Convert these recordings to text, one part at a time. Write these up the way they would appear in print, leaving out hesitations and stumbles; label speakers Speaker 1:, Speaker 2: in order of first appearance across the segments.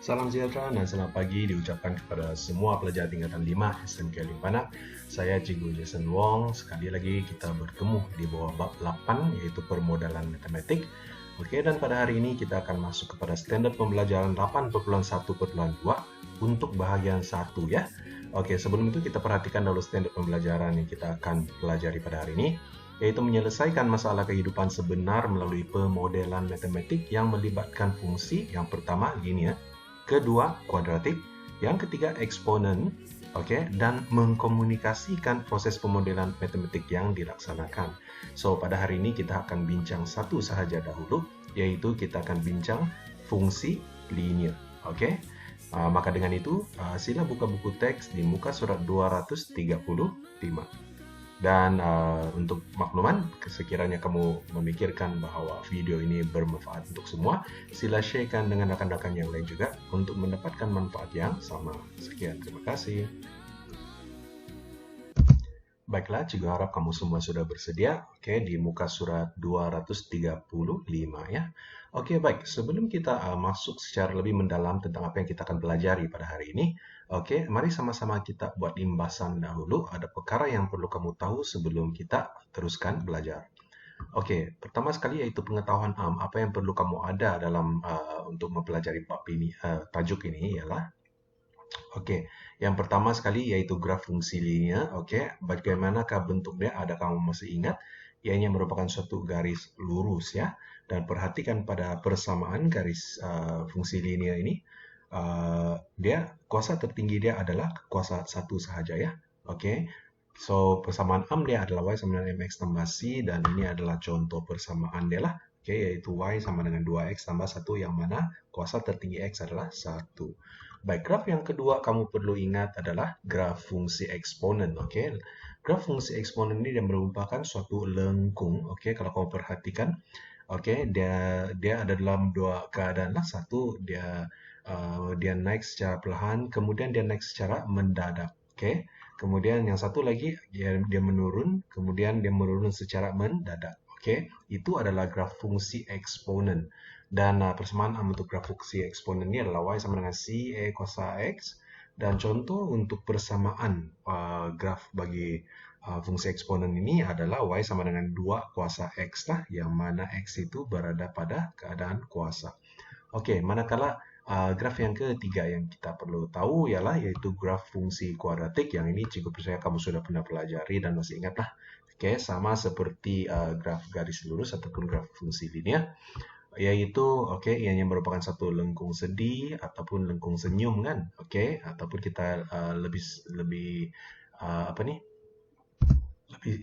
Speaker 1: Salam sejahtera dan selamat pagi diucapkan kepada semua pelajar tingkatan 5 SMK Limpanak. Saya Cikgu Jason Wong. Sekali lagi kita bertemu di bawah bab 8 yaitu permodalan matematik. Oke, dan pada hari ini kita akan masuk kepada standar pembelajaran 8.1.2 untuk bahagian 1 ya. Oke, sebelum itu kita perhatikan dulu standar pembelajaran yang kita akan pelajari pada hari ini, yaitu menyelesaikan masalah kehidupan sebenar melalui pemodelan matematik yang melibatkan fungsi. Yang pertama linear, kedua kuadratik, yang ketiga eksponen, dan mengkomunikasikan proses pemodelan matematik yang dilaksanakan. So, pada hari ini kita akan bincang satu sahaja dahulu, yaitu kita akan bincang fungsi linear. Maka dengan itu, sila buka buku teks di muka surat 235. Dan untuk makluman, sekiranya kamu memikirkan bahwa video ini bermanfaat untuk semua, sila sharekan dengan rakan-rakan yang lain juga untuk mendapatkan manfaat yang sama. Sekian, terima kasih. Baiklah, juga harap kamu semua sudah bersedia, di muka surat 235 ya. Baik, sebelum kita masuk secara lebih mendalam tentang apa yang kita akan pelajari pada hari ini, mari sama-sama kita buat rimbasan dahulu. Ada perkara yang perlu kamu tahu sebelum kita teruskan belajar. Pertama sekali yaitu pengetahuan apa yang perlu kamu ada dalam untuk mempelajari bab ini, tajuk ini ialah yang pertama sekali yaitu graf fungsi linear. Bagaimanakah bentuk dia? Ada kamu masih ingat? Ianya merupakan suatu garis lurus ya. Dan perhatikan pada persamaan garis fungsi linear ini, dia kuasa tertinggi dia adalah kuasa 1 sahaja ya. So persamaan dia adalah y sama dengan mx tambah c, dan ini adalah contoh persamaan dia lah. Yaitu y sama dengan 2x tambah 1, yang mana kuasa tertinggi x adalah 1. Baik, graf yang kedua kamu perlu ingat adalah graf fungsi eksponen. Graf fungsi eksponen ini dia merupakan suatu lengkung. Kalau kamu perhatikan, dia ada dalam dua keadaan lah. Satu, dia naik secara perlahan, kemudian dia naik secara mendadak. Kemudian yang satu lagi dia menurun, kemudian dia menurun secara mendadak. Itu adalah graf fungsi eksponen. Dan persamaan untuk graf fungsi eksponen ini adalah y sama dengan c e kuasa x. Dan contoh untuk persamaan graf bagi fungsi eksponen ini adalah y sama dengan 2 kuasa x lah, yang mana x itu berada pada keadaan kuasa. Manakala graf yang ketiga yang kita perlu tahu ialah yaitu graf fungsi kuadratik, yang ini cikgu percaya kamu sudah pernah pelajari dan masih ingat lah. Sama seperti graf garis lurus ataupun graf fungsi linear, yaitu ianya merupakan satu lengkung sedi ataupun lengkung senyum kan, ataupun kita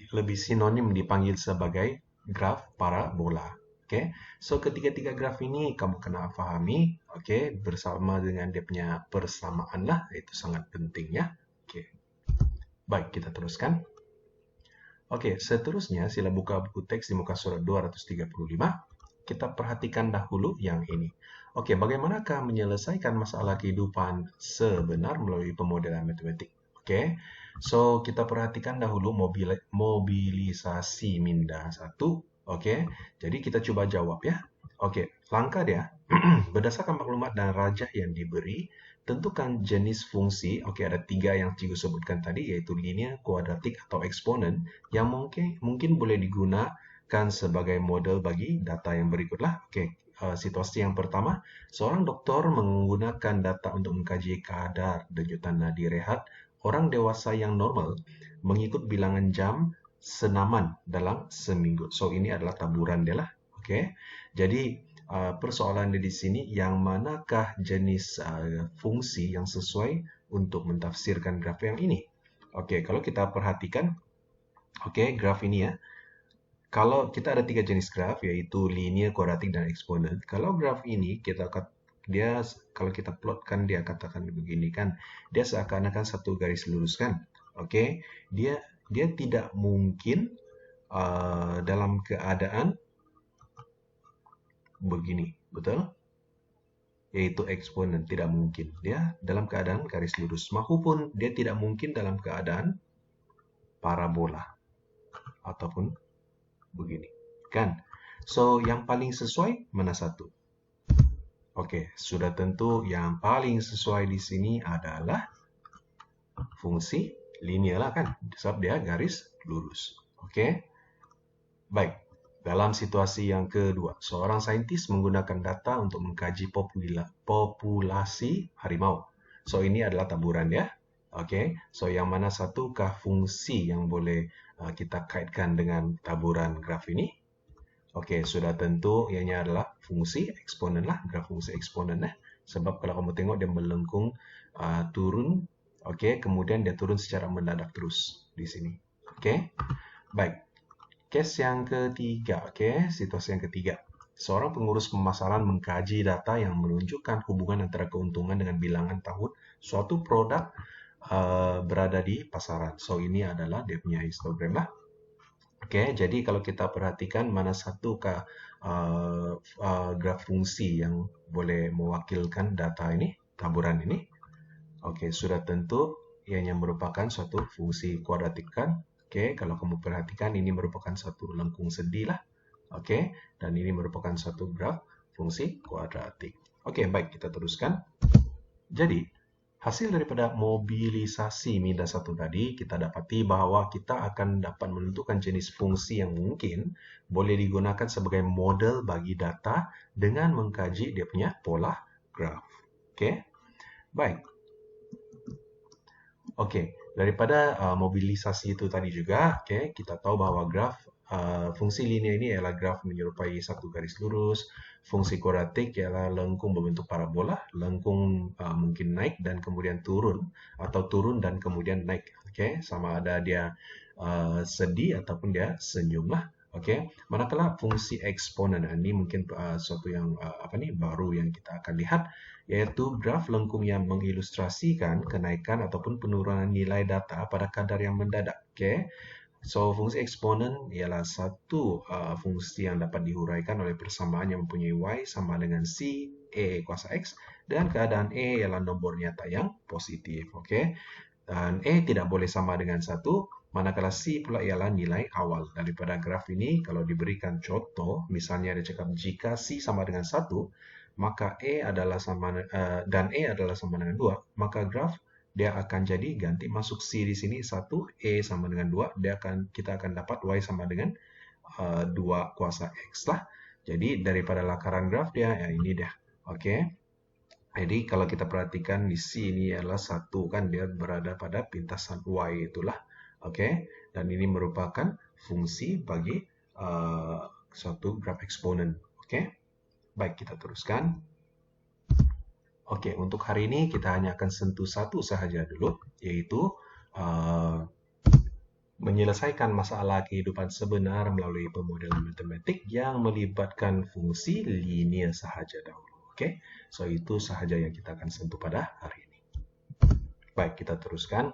Speaker 1: lebih sinonim dipanggil sebagai graf parabola. So ketiga-tiga graf ini kamu kena pahami, bersama dengan dia punya persamaan lah, itu sangat penting ya. Baik, kita teruskan. Seterusnya sila buka buku teks di muka surat 235. Kita perhatikan dahulu yang ini. Bagaimanakah menyelesaikan masalah kehidupan sebenar melalui pemodelan matematik? So kita perhatikan dahulu mobilisasi minda 1. Jadi kita coba jawab ya. Langkah dia, berdasarkan maklumat dan rajah yang diberi, tentukan jenis fungsi. Ada 3 yang cikgu sebutkan tadi, yaitu linear, kuadratik, atau eksponen, yang mungkin boleh digunakan sebagai model bagi data yang berikutlah. Situasi yang pertama, seorang doktor menggunakan data untuk mengkaji kadar denyutan nadi rehat orang dewasa yang normal mengikut bilangan jam senaman dalam seminggu. So ini adalah taburan dia lah. Jadi persoalan di sini, yang manakah jenis fungsi yang sesuai untuk mentafsirkan graf yang ini? Kalau kita perhatikan, graf ini ya. Kalau kita ada 3 jenis graf, yaitu linear, kuadratik, dan eksponen. Kalau graf ini kalau kita plotkan, dia katakan begini kan, dia seakan-akan satu garis lurus kan. Dia tidak mungkin dalam keadaan begini, betul? Yaitu eksponen, tidak mungkin. Dia dalam keadaan garis lurus, maupun dia tidak mungkin dalam keadaan parabola ataupun begini, kan? So yang paling sesuai mana satu? Oke, sudah tentu yang paling sesuai di sini adalah fungsi linear lah kan, sebab dia garis lurus. Oke, baik. Dalam situasi yang kedua, seorang saintis menggunakan data untuk mengkaji populasi harimau. So, ini adalah taburan ya. Oke, so yang mana satukah fungsi yang boleh kita kaitkan dengan taburan graf ini? Oke, sudah tentu ianya adalah fungsi eksponen lah, graf fungsi eksponen lah. Sebab kalau kamu tengok dia melengkung turun, oke, kemudian dia turun secara mendadak terus di sini. Oke, baik. Case yang ketiga, oke, situasi yang ketiga. Seorang pengurus pemasaran mengkaji data yang menunjukkan hubungan antara keuntungan dengan bilangan tahun suatu produk berada di pasaran. So, ini adalah dia punya histogram lah. Oke, jadi kalau kita perhatikan mana satukah graf fungsi yang boleh mewakilkan data ini, taburan ini. Oke, sudah tentu ianya merupakan suatu fungsi kuadratik kan. Oke, kalau kamu perhatikan ini merupakan satu lengkung sedi lah. Oke, dan ini merupakan satu graf fungsi kuadratik. Oke, baik, kita teruskan. Jadi, hasil daripada mobilisasi minda satu tadi, kita dapati bahwa kita akan dapat menentukan jenis fungsi yang mungkin boleh digunakan sebagai model bagi data dengan mengkaji dia punya pola graf. Oke, baik. Oke, daripada mobilisasi itu tadi juga, oke, kita tahu bahwa graf fungsi linear ini adalah graf menyerupai satu garis lurus, fungsi kuadratik ialah lengkung berbentuk parabola, lengkung mungkin naik dan kemudian turun, atau turun dan kemudian naik, oke, sama ada dia sedih ataupun dia senyum lah. Oke, manakala fungsi eksponen ini mungkin suatu yang baru yang kita akan lihat, yaitu graf lengkung yang mengilustrasikan kenaikan ataupun penurunan nilai data pada kadar yang mendadak. Oke, so fungsi eksponen ialah satu fungsi yang dapat dihuraikan oleh persamaan yang mempunyai y sama dengan c e kuasa x dan keadaan e ialah nombor nyata yang positif. Oke, dan e tidak boleh sama dengan 1, manakala c pula ialah nilai awal. Daripada graf ini, kalau diberikan contoh, misalnya dia cakap jika c sama dengan 1, maka e adalah sama dan e adalah sama dengan 2, maka graf dia akan jadi ganti masuk c di sini 1, e sama dengan 2, kita akan dapat y sama dengan 2 kuasa x lah. Jadi daripada lakaran graf dia ya ini dia. Oke. Jadi kalau kita perhatikan di sini adalah 1 kan dia berada pada pintasan y itulah. Oke. Dan ini merupakan fungsi bagi suatu graf eksponen. Oke. Baik, kita teruskan. Oke, untuk hari ini kita hanya akan sentuh satu sahaja dulu, yaitu menyelesaikan masalah kehidupan sebenar melalui pemodelan matematik yang melibatkan fungsi linear sahaja dahulu. Oke, so itu sahaja yang kita akan sentuh pada hari ini. Baik, kita teruskan.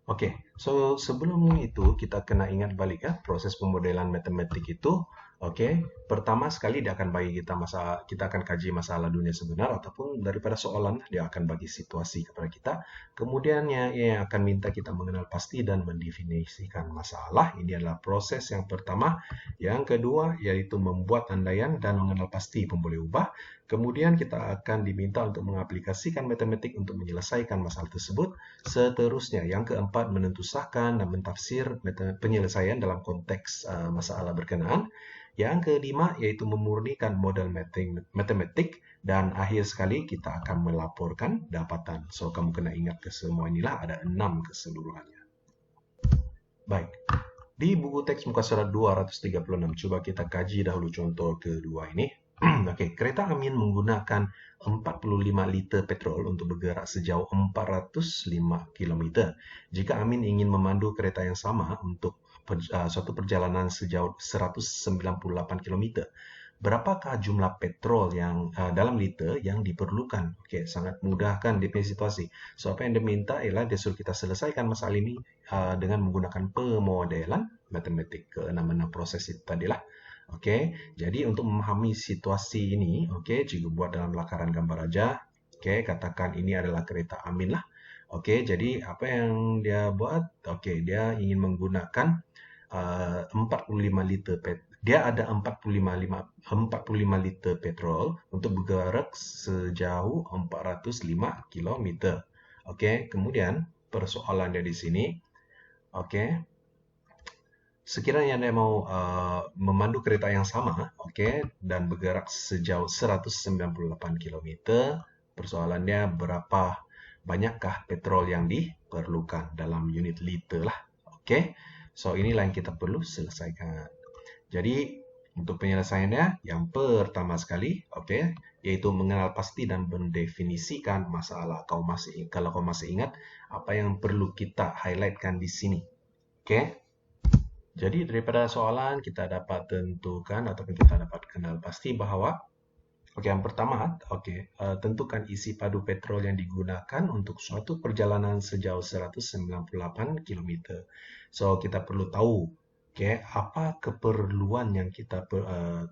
Speaker 1: Oke, so sebelum itu kita kena ingat balik ya proses pemodelan matematik itu. Oke, pertama sekali dia akan bagi kita akan kaji masalah dunia sebenar ataupun daripada soalan dia akan bagi situasi kepada kita. Kemudiannya ia akan minta kita mengenal pasti dan mendefinisikan masalah. Ini adalah proses yang pertama. Yang kedua yaitu membuat andaian dan mengenal pasti pemboleh ubah. Kemudian kita akan diminta untuk mengaplikasikan matematik untuk menyelesaikan masalah tersebut. Seterusnya, yang keempat menentusahkan dan mentafsir penyelesaian dalam konteks masalah berkenaan. Yang kelima yaitu memurnikan model matematik dan akhir sekali kita akan melaporkan dapatan. So kamu kena ingat ke semua inilah ada 6 keseluruhannya. Baik. Di buku teks muka surat 236 coba kita kaji dahulu contoh kedua ini. Oke, kereta Amin menggunakan 45 liter petrol untuk bergerak sejauh 405 km. Jika Amin ingin memandu kereta yang sama untuk suatu perjalanan sejauh 198 km, berapakah jumlah petrol yang dalam liter yang diperlukan? Oke, sangat mudah kan di situasi. So, apa yang diminta ialah dia suruh kita selesaikan masalah ini dengan menggunakan pemodelan matematik ke 6 proses itu tadilah. Oke, jadi untuk memahami situasi ini, oke, jika buat dalam lakaran gambar aja, oke, katakan ini adalah kereta Amin lah. Oke, jadi apa yang dia buat? Oke, dia ingin menggunakan 45 liter dia ada 45 liter petrol untuk bergerak sejauh 405 km. Oke, kemudian persoalan dia di sini, oke, sekiranya Anda mau memandu kereta yang sama, oke, dan bergerak sejauh 198 km, persoalannya berapa banyakkah petrol yang diperlukan dalam unit liter lah, oke. So inilah yang kita perlu selesaikan. Jadi untuk penyelesaiannya, yang pertama sekali, oke, yaitu mengenal pasti dan mendefinisikan masalah. Kalau kau masih ingat apa yang perlu kita highlightkan di sini, oke? Jadi daripada soalan kita dapat tentukan ataupun kita dapat kenal pasti bahwa yang pertama, tentukan isi padu petrol yang digunakan untuk suatu perjalanan sejauh 198 km. So kita perlu tahu, apa keperluan yang kita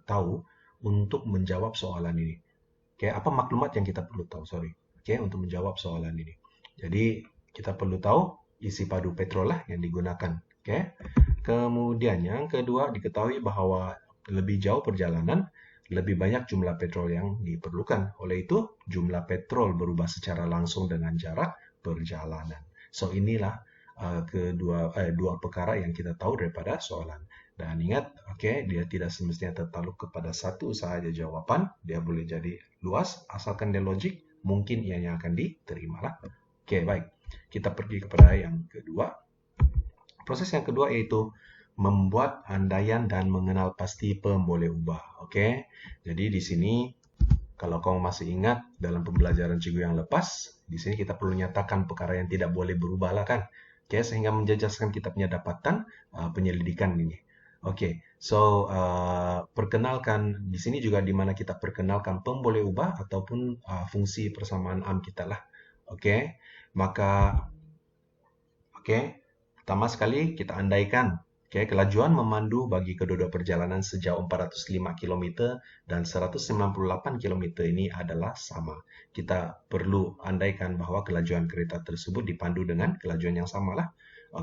Speaker 1: tahu untuk menjawab soalan ini. Apa maklumat yang kita perlu tahu, untuk menjawab soalan ini. Jadi kita perlu tahu isi padu petrol lah yang digunakan, Kemudian yang kedua, diketahui bahwa lebih jauh perjalanan, lebih banyak jumlah petrol yang diperlukan. Oleh itu, jumlah petrol berubah secara langsung dengan jarak perjalanan. So inilah dua perkara yang kita tahu daripada soalan. Dan ingat, dia tidak semestinya tertakluk kepada satu sahaja jawaban. Dia boleh jadi luas, asalkan dia logik, mungkin ianya akan diterima lah. Baik. Kita pergi kepada yang kedua. Proses yang kedua yaitu membuat andaian dan mengenal pasti pemboleh ubah. Jadi di sini kalau kamu masih ingat dalam pembelajaran cikgu yang lepas, di sini kita perlu nyatakan perkara yang tidak boleh berubah lah kan. Sehingga menjejaskan kita punya dapatan penyelidikan ini. Perkenalkan di sini juga di mana kita perkenalkan pemboleh ubah ataupun fungsi persamaan am kita lah. Maka pertama sekali kita andaikan kelajuan memandu bagi kedua-dua perjalanan sejauh 405 km dan 198 km ini adalah sama. Kita perlu andaikan bahwa kelajuan kereta tersebut dipandu dengan kelajuan yang sama lah.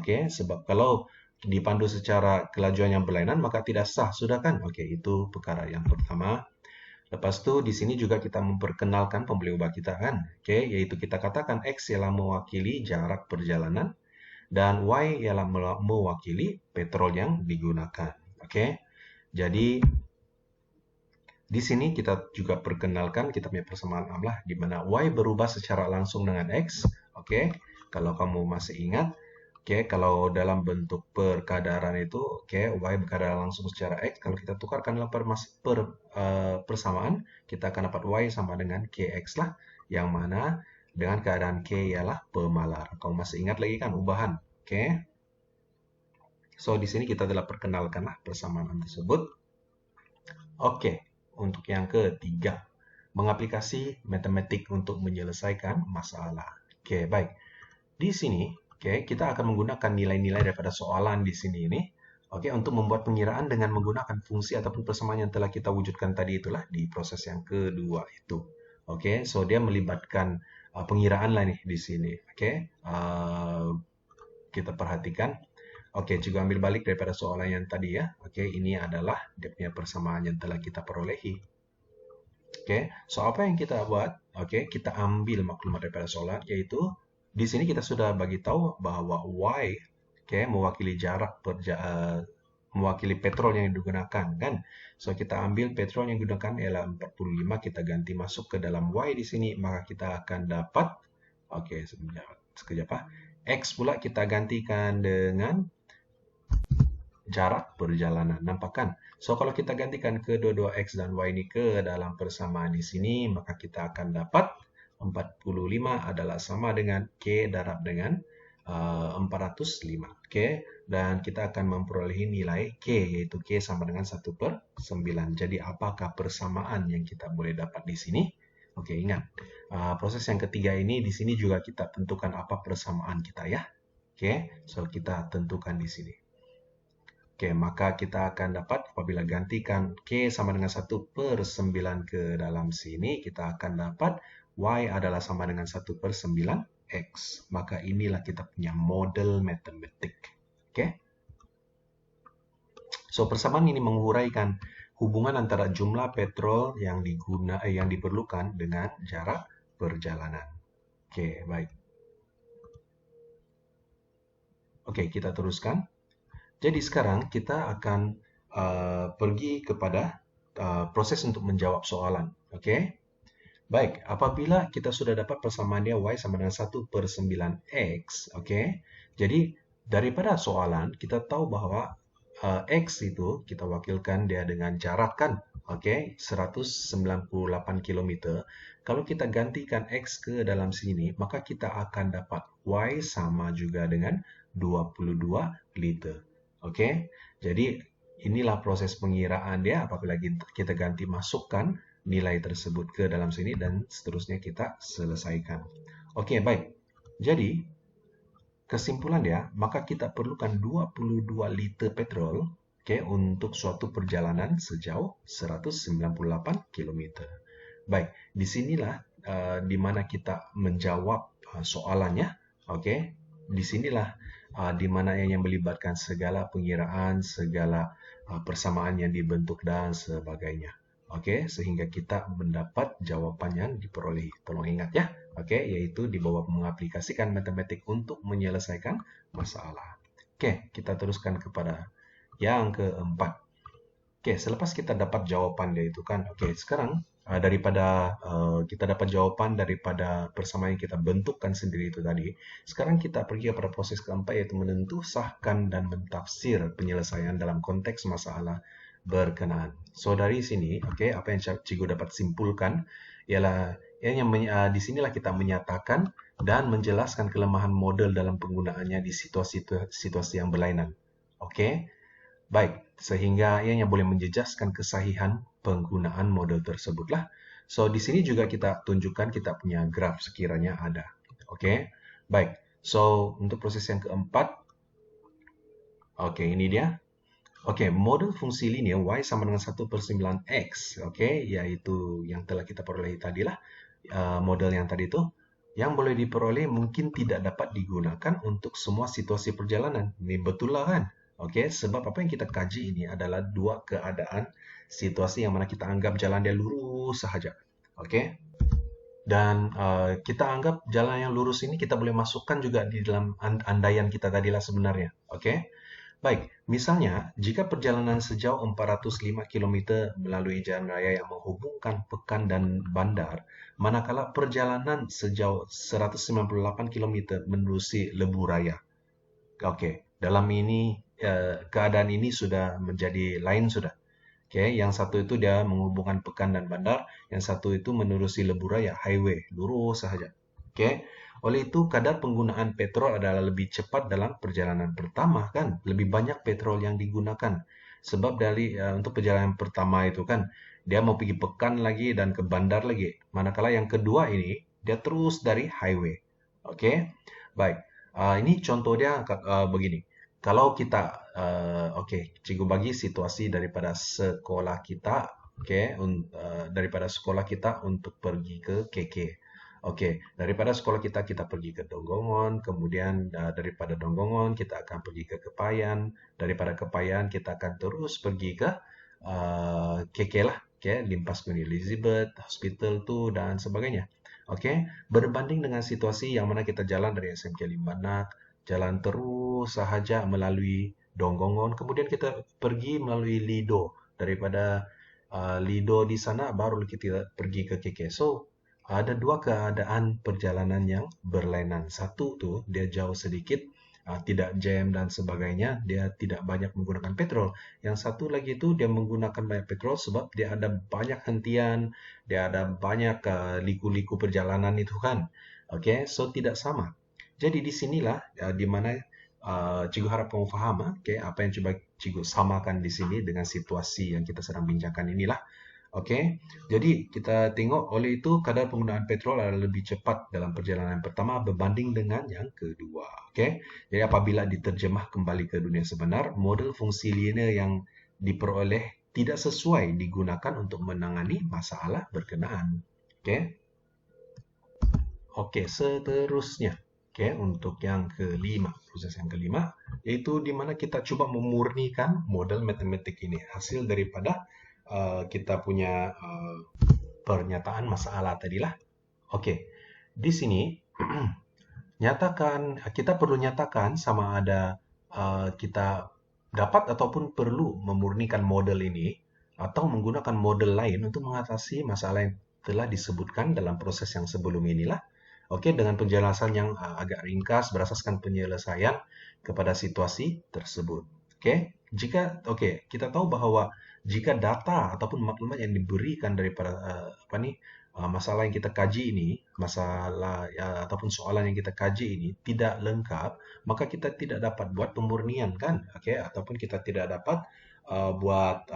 Speaker 1: Sebab kalau dipandu secara kelajuan yang berlainan maka tidak sah, sudah kan? Itu perkara yang pertama. Lepas itu di sini juga kita memperkenalkan pemboleh ubah kita kan, yaitu kita katakan X ialah mewakili jarak perjalanan dan Y ialah mewakili petrol yang digunakan. Jadi di sini kita juga perkenalkan kita punya persamaan am lah, di mana Y berubah secara langsung dengan X. Kalau kamu masih ingat, kalau dalam bentuk perkadaran itu, Y berkadar langsung secara X. Kalau kita tukarkan dalam persamaan, kita akan dapat Y sama dengan KX lah, yang mana dengan keadaan K ialah pemalar. Kamu masih ingat lagi kan ubahan? So di sini kita telah perkenalkanlah persamaan tersebut. Untuk yang ketiga, mengaplikasi matematik untuk menyelesaikan masalah. Baik. Di sini, kita akan menggunakan nilai-nilai daripada soalan di sini ini, untuk membuat pengiraan dengan menggunakan fungsi ataupun persamaan yang telah kita wujudkan tadi itulah di proses yang kedua itu. So dia melibatkan pengiraan lah nih di sini. Kita perhatikan. Juga ambil balik daripada soalan yang tadi ya. Ini adalah dia punya persamaan yang telah kita perolehi. So apa yang kita buat? Kita ambil maklumat daripada soalan, yaitu di sini kita sudah bagi tahu bahwa Y mewakili jarak mewakili petrol yang digunakan kan. So kita ambil petrol yang digunakan ialah 45, kita ganti masuk ke dalam Y di sini, maka kita akan dapat sekejap. X pula kita gantikan dengan jarak perjalanan. Nampak kan? So kalau kita gantikan kedua-dua X dan Y ini ke dalam persamaan di sini, maka kita akan dapat 45 adalah sama dengan K darab dengan 405. Dan kita akan memperoleh nilai K, yaitu K sama dengan 1/9. Jadi apakah persamaan yang kita boleh dapat di sini? Ingat. Proses yang ketiga ini di sini juga kita tentukan apa persamaan kita ya. So kita tentukan di sini. Maka kita akan dapat apabila gantikan K sama dengan 1/9 ke dalam sini, kita akan dapat Y adalah sama dengan 1/9 X. Maka inilah kita punya model matematik. So, persamaan ini menguraikan hubungan antara jumlah petrol yang diperlukan dengan jarak perjalanan. Oke, baik. Oke, kita teruskan. Jadi sekarang kita akan pergi kepada proses untuk menjawab soalan. Oke? Baik, apabila kita sudah dapat persamaan dia y sama dengan 1/9x, oke? Jadi daripada soalan kita tahu bahwa x itu kita wakilkan dia dengan jarak kan, oke? 198 km. Kalau kita gantikan x ke dalam sini, maka kita akan dapat y sama juga dengan 22 liter. Oke? Jadi inilah proses pengiraan dia apabila kita ganti masukkan nilai tersebut ke dalam sini dan seterusnya kita selesaikan. Oke, baik. Jadi, kesimpulan dia, maka kita perlukan 22 liter petrol untuk suatu perjalanan sejauh 198 km. Baik, disinilah di mana kita menjawab soalannya. Disinilah di mana yang melibatkan segala pengiraan, segala persamaan yang dibentuk dan sebagainya. Sehingga kita mendapat jawaban yang diperoleh. Tolong ingat ya, yaitu di bawah mengaplikasikan matematik untuk menyelesaikan masalah. Kita teruskan kepada yang keempat. Selepas kita dapat jawaban dia itu kan, sekarang daripada kita dapat jawaban daripada persamaan yang kita bentukkan sendiri itu tadi, sekarang kita pergi kepada proses keempat yaitu menentu, sahkan, dan mentafsir penyelesaian dalam konteks masalah berkenaan. So dari sini, apa yang cikgu dapat simpulkan ialah di sinilah kita menyatakan dan menjelaskan kelemahan model dalam penggunaannya di situasi yang berlainan. Baik, sehingga ianya boleh menjejaskan kesahihan penggunaan model tersebutlah. So di sini juga kita tunjukkan kita punya graf sekiranya ada. Baik. So untuk proses yang keempat, ini dia. Model fungsi linear y sama dengan 1/9x, yaitu yang telah kita peroleh tadi lah, model yang tadi itu, yang boleh diperoleh mungkin tidak dapat digunakan untuk semua situasi perjalanan. Ini betul lah kan? Sebab apa yang kita kaji ini adalah dua keadaan situasi yang mana kita anggap jalan dia lurus sahaja. Dan kita anggap jalan yang lurus ini kita boleh masukkan juga di dalam andaian kita tadilah sebenarnya. Baik, misalnya jika perjalanan sejauh 405 km melalui jalan raya yang menghubungkan pekan dan bandar, manakala perjalanan sejauh 198 km menerusi lebu raya. Dalam ini keadaan ini sudah menjadi lain sudah. Yang satu itu dia menghubungkan pekan dan bandar, yang satu itu menerusi lebu raya, highway, lurus sahaja. Oleh itu, kadar penggunaan petrol adalah lebih cepat dalam perjalanan pertama kan, lebih banyak petrol yang digunakan. Sebab untuk perjalanan pertama itu kan, dia mau pergi pekan lagi dan ke bandar lagi. Manakala yang kedua ini, dia terus dari highway. Baik. Ini contoh dia begini. Kalau kita, cikgu bagi situasi daripada sekolah kita, daripada sekolah kita untuk pergi ke KK. Daripada sekolah kita pergi ke Donggongon, kemudian daripada Donggongon kita akan pergi ke Kepayan, daripada Kepayan kita akan terus pergi ke KK lah, Limpas Queen Elizabeth Hospital tu dan sebagainya. Berbanding dengan situasi yang mana kita jalan dari SMK Limbanak, jalan terus sahaja melalui Donggongon, kemudian kita pergi melalui Lido, daripada Lido di sana baru kita pergi ke KK. So ada dua keadaan perjalanan yang berlainan. Satu tuh dia jauh sedikit, tidak jam dan sebagainya, dia tidak banyak menggunakan petrol. Yang satu lagi itu dia menggunakan banyak petrol sebab dia ada banyak hentian, dia ada banyak liku-liku perjalanan itu kan. So tidak sama. Jadi di sinilah di mana cikgu harap kamu faham, apa yang coba cikgu samakan di sini dengan situasi yang kita sedang bincangkan inilah. Jadi kita tengok oleh itu kadar penggunaan petrol adalah lebih cepat dalam perjalanan pertama berbanding dengan yang kedua. Jadi apabila diterjemah kembali ke dunia sebenar, model fungsi linear yang diperoleh tidak sesuai digunakan untuk menangani masalah berkenaan. Seterusnya. Untuk yang kelima, proses yang kelima, yaitu di mana kita coba memurnikan model matematik ini, hasil daripada kita punya pernyataan masalah tadilah. Oke, di sini kita perlu nyatakan sama ada kita dapat ataupun perlu memurnikan model ini atau menggunakan model lain untuk mengatasi masalah yang telah disebutkan dalam proses yang sebelum inilah. Oke, dengan penjelasan yang agak ringkas berdasarkan penyelesaian kepada situasi tersebut. Kita tahu bahwa jika data ataupun maklumat yang diberikan daripada masalah yang kita kaji ini, ataupun soalan yang kita kaji ini tidak lengkap, maka kita tidak dapat buat pemurnian kan, ataupun kita tidak dapat buat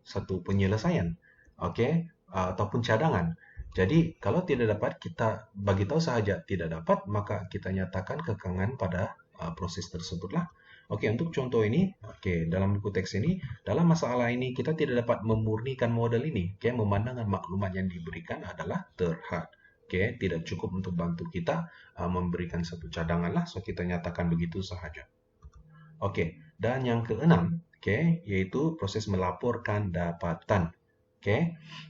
Speaker 1: satu penyelesaian, ataupun cadangan. Jadi kalau tidak dapat kita bagi tahu sahaja tidak dapat, maka kita nyatakan kekangan pada proses tersebutlah. Untuk contoh ini, dalam buku teks ini, dalam masalah ini kita tidak dapat memurnikan model ini. Memandangkan maklumat yang diberikan adalah terhad. Tidak cukup untuk bantu kita memberikan satu cadangan lah. So kita nyatakan begitu sahaja. Dan yang keenam, yaitu proses melaporkan dapatan.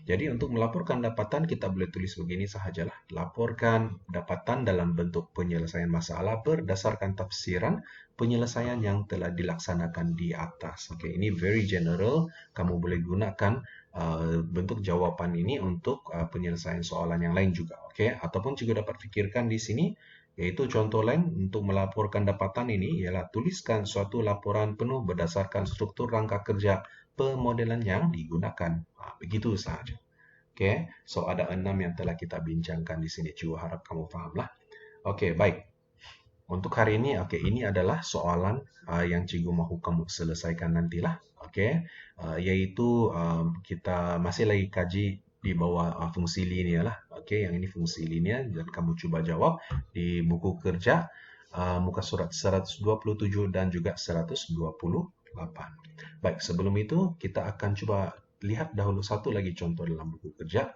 Speaker 1: Jadi untuk melaporkan dapatan kita boleh tulis begini sahajalah. Laporkan dapatan dalam bentuk penyelesaian masalah berdasarkan tafsiran penyelesaian yang telah dilaksanakan di atas. Ini very general. Kamu boleh gunakan bentuk jawaban ini untuk penyelesaian soalan yang lain juga. Ataupun juga dapat fikirkan di sini, yaitu contoh lain untuk melaporkan dapatan ini ialah tuliskan suatu laporan penuh berdasarkan struktur rangka kerja pemodelan yang digunakan. Begitu saja. So ada 6 yang telah kita bincangkan di sini. Juga harap kamu pahamlah. Baik. Untuk hari ini, ini adalah soalan yang cikgu mahu kamu selesaikan nantilah. Yaitu kita masih lagi kaji di bawah fungsi linear lah. Yang ini fungsi linear dan kamu coba jawab di buku kerja muka surat 127 dan juga 128. Baik, sebelum itu kita akan coba lihat dahulu satu lagi contoh dalam buku kerja.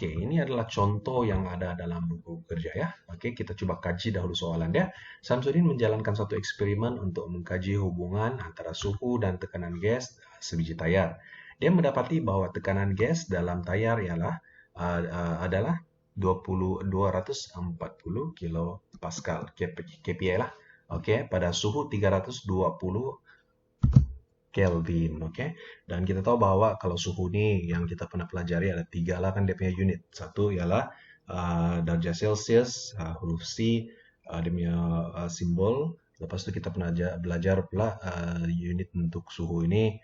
Speaker 1: Ini adalah contoh yang ada dalam buku kerja ya. Kita coba kaji dahulu soalan dia. Samsudin menjalankan satu eksperimen untuk mengkaji hubungan antara suhu dan tekanan gas sebiji tayar. Dia mendapati bahwa tekanan gas dalam tayar adalah 240 kilopascal kPa lah. Pada suhu 320 Kelvin, Dan kita tahu bahwa kalau suhu ini yang kita pernah pelajari ada 3 lah kan dia punya unit. Satu ialah darjah Celsius, huruf C, dia punya simbol. Lepas itu kita pernah belajar pula unit untuk suhu ini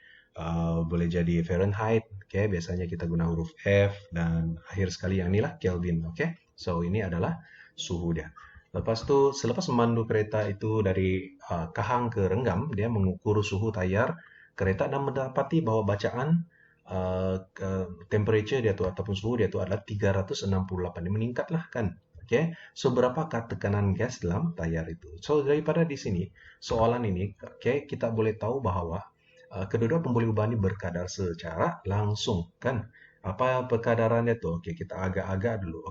Speaker 1: boleh jadi Fahrenheit, biasanya kita guna huruf F, dan akhir sekali yang inilah Kelvin, So ini adalah suhu dia. Lepas itu, selepas memandu kereta itu dari Kahang ke Renggam, dia mengukur suhu tayar kereta dan mendapati bahwa bacaan temperature dia tu ataupun suhu dia tu adalah 368. Dia meningkatlah kan. So berapakah tekanan gas dalam tayar itu? So daripada di sini soalan ini, kita boleh tahu bahwa kedua-dua pembuluh ubah ini berkadar secara langsung kan. Apa perkadarannya tu? Kita agak-agak dulu.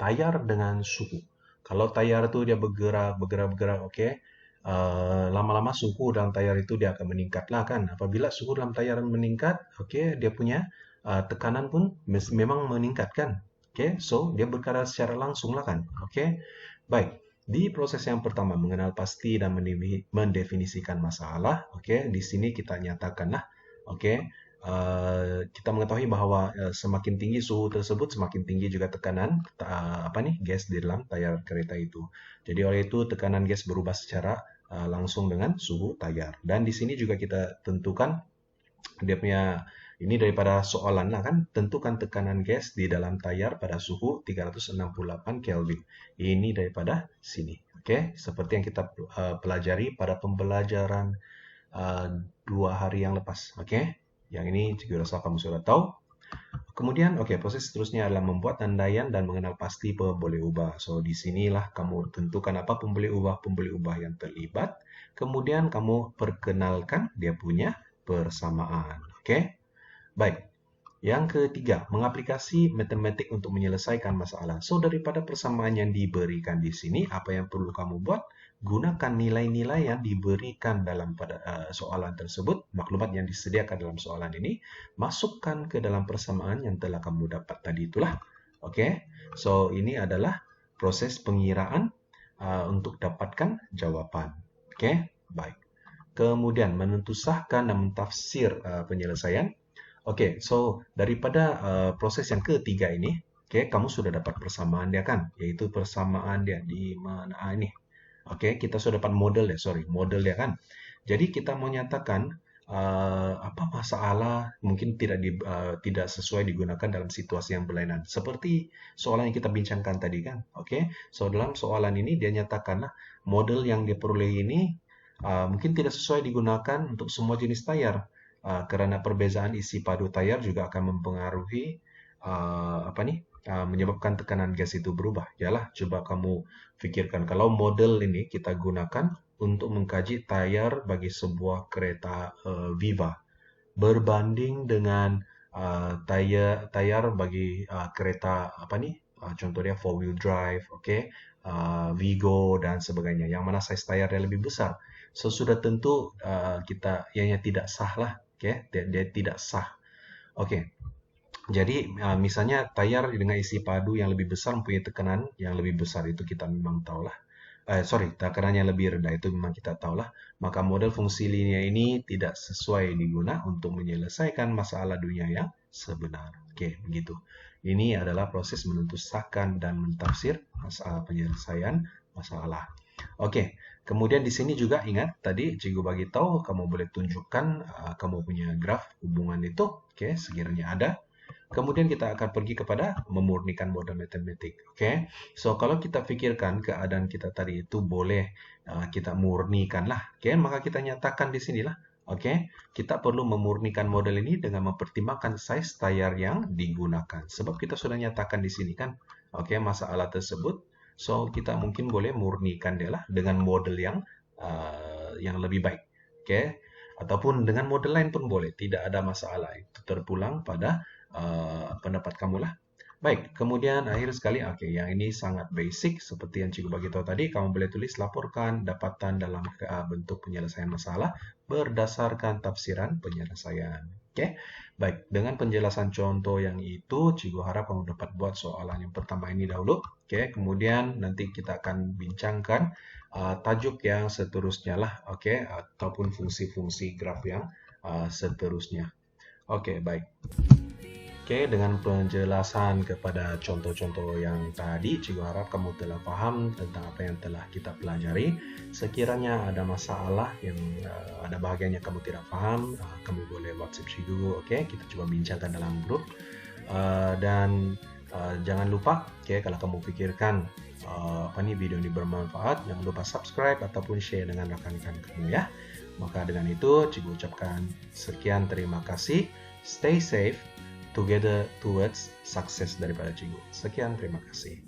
Speaker 1: Tayar dengan suhu. Kalau tayar itu dia bergerak, lama-lama suhu dalam tayar itu dia akan meningkat lah kan. Apabila suhu dalam tayar meningkat, dia punya tekanan pun memang meningkat kan. So dia berkadar secara langsung lah kan. Baik. Di proses yang pertama mengenal pasti dan mendefinisikan masalah. Di sini kita nyatakanlah. Kita mengetahui bahwa semakin tinggi suhu tersebut, semakin tinggi juga tekanan gas di dalam tayar kereta itu. Jadi oleh itu tekanan gas berubah secara langsung dengan suhu tayar. Dan di sini juga kita tentukan dia punya ini daripada soalan lah kan, tentukan tekanan gas di dalam tayar pada suhu 368 Kelvin. Ini daripada sini. Seperti yang kita pelajari pada pembelajaran 2 hari yang lepas. Yang ini juga rasa kamu sudah tahu. Kemudian, proses seterusnya adalah membuat andaian dan mengenal pasti pembuluh ubah. So, di sinilah kamu tentukan apa pembuluh ubah yang terlibat. Kemudian kamu perkenalkan dia punya persamaan. Baik. Yang ketiga, mengaplikasi matematik untuk menyelesaikan masalah. So, daripada persamaan yang diberikan di sini, apa yang perlu kamu buat? Gunakan nilai-nilai yang diberikan dalam soalan tersebut, maklumat yang disediakan dalam soalan ini, masukkan ke dalam persamaan yang telah kamu dapat tadi itulah. Oke, so ini adalah proses pengiraan untuk dapatkan jawaban. Oke, baik. Kemudian menentusahkan dan mentafsir penyelesaian. Oke, so daripada proses yang ketiga ini, kamu sudah dapat persamaan dia kan, yaitu persamaan dia di mana ini. Oke, kita sudah dapat model ya, model dia kan. Jadi kita mau nyatakan apa masalah mungkin tidak sesuai digunakan dalam situasi yang berlainan. Seperti soalan yang kita bincangkan tadi kan. Oke, so dalam soalan ini dia nyatakanlah model yang diperoleh ini mungkin tidak sesuai digunakan untuk semua jenis tayar. Karena perbezaan isi padu tayar juga akan mempengaruhi menyebabkan tekanan gas itu berubah. Yalah, coba kamu pikirkan kalau model ini kita gunakan untuk mengkaji tayar bagi sebuah kereta Viva berbanding dengan tayar bagi kereta contohnya four wheel drive, Vigo dan sebagainya. Yang mana size tayarnya lebih besar. So sudah tentu kita ianya tidak sah lah. Dia tidak sah. Jadi misalnya tayar dengan isi padu yang lebih besar mempunyai tekanan yang lebih besar, itu kita memang tahu lah. Tekanan yang lebih rendah itu memang kita tahu lah. Maka model fungsi linear ini tidak sesuai diguna untuk menyelesaikan masalah dunia yang sebenar. Begitu. Ini adalah proses menentusahkan dan mentafsir masalah penyelesaian masalah. Kemudian di sini juga ingat tadi cikgu bagi tahu kamu boleh tunjukkan kamu punya graf hubungan itu, sekiranya ada. Kemudian kita akan pergi kepada memurnikan model matematik. So kalau kita pikirkan keadaan kita tadi itu boleh kita murnikan lah. Maka kita nyatakan di sinilah. Kita perlu memurnikan model ini dengan mempertimbangkan size tayar yang digunakan. Sebab kita sudah nyatakan di sini kan, masalah tersebut. So kita mungkin boleh murnikan dia lah dengan model yang lebih baik. Ataupun dengan model lain pun boleh, tidak ada masalah. Itu terpulang pada pendapat kamu lah. Baik, kemudian akhir sekali, yang ini sangat basic seperti yang cikgu bagi tahu tadi, kamu boleh tulis laporkan dapatan dalam bentuk penyelesaian masalah berdasarkan tafsiran penyelesaian. Baik, dengan penjelasan contoh yang itu, cikgu harap kamu dapat buat soalan yang pertama ini dahulu. Kemudian nanti kita akan bincangkan tajuk yang seterusnya lah, ataupun fungsi-fungsi graf yang seterusnya. Baik. Dengan penjelasan kepada contoh-contoh yang tadi, cikgu harap kamu telah paham tentang apa yang telah kita pelajari. Sekiranya ada masalah yang ada bahagiannya kamu tidak paham, kamu boleh WhatsApp cikgu, kita coba bincangkan dalam grup. Dan jangan lupa, kalau kamu pikirkan video ini bermanfaat, jangan lupa subscribe ataupun share dengan rekan-rekan kamu ya. Maka dengan itu, cikgu ucapkan sekian terima kasih. Stay safe. Together towards success daripada cikgu. Sekian, terima kasih.